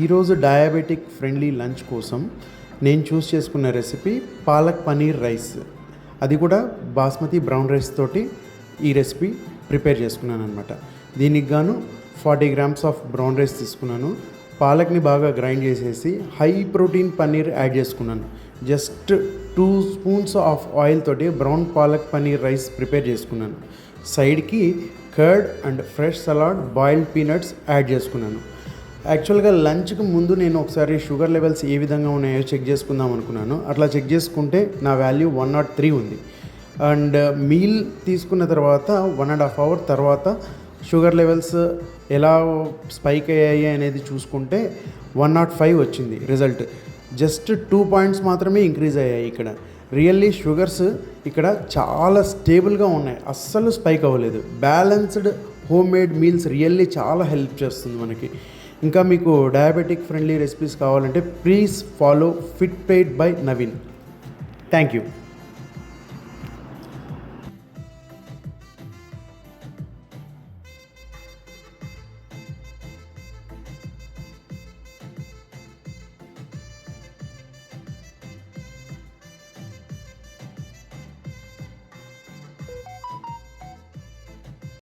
ఈరోజు diabetic friendly lunch కోసం నేను చూస్ చేసుకున్న రెసిపీ పాలక్ పనీర్ రైస్. అది కూడా బాస్మతి బ్రౌన్ రైస్ తోటి ఈ రెసిపీ ప్రిపేర్ చేసుకున్నాను అనమాట. దీనికి గాను 40 గ్రామ్స్ ఆఫ్ బ్రౌన్ రైస్ తీసుకున్నాను. పాలక్ని బాగా గ్రైండ్ చేసేసి హై ప్రోటీన్ పన్నీర్ యాడ్ చేసుకున్నాను. జస్ట్ 2 స్పూన్స్ ఆఫ్ ఆయిల్ తోటి brown palak paneer rice prepare చేసుకున్నాను. సైడ్కి curd and fresh salad, boiled peanuts add చేసుకున్నాను. యాక్చువల్గా లంచ్కి ముందు నేను ఒకసారి షుగర్ లెవెల్స్ ఏ విధంగా ఉన్నాయో చెక్ చేసుకుందాం అనుకున్నాను. అట్లా చెక్ చేసుకుంటే నా వాల్యూ 103 ఉంది. అండ్ మీల్ తీసుకున్న తర్వాత 1.5 అవర్ తర్వాత షుగర్ లెవెల్స్ ఎలా స్పైక్ అయ్యాయి అనేది చూసుకుంటే 105 వచ్చింది రిజల్ట్. జస్ట్ 2 పాయింట్స్ మాత్రమే ఇంక్రీజ్ అయ్యాయి. ఇక్కడ రియల్లీ షుగర్స్ ఇక్కడ చాలా స్టేబుల్గా ఉన్నాయి, అస్సలు స్పైక్ అవ్వలేదు. Balanced home made meals really చాలా హెల్ప్ చేస్తుంది మనకి. ఇంకా మీకు డయాబెటిక్ ఫ్రెండ్లీ రెసిపీస్ కావాలంటే please follow fit plate by Naveen. Thank you.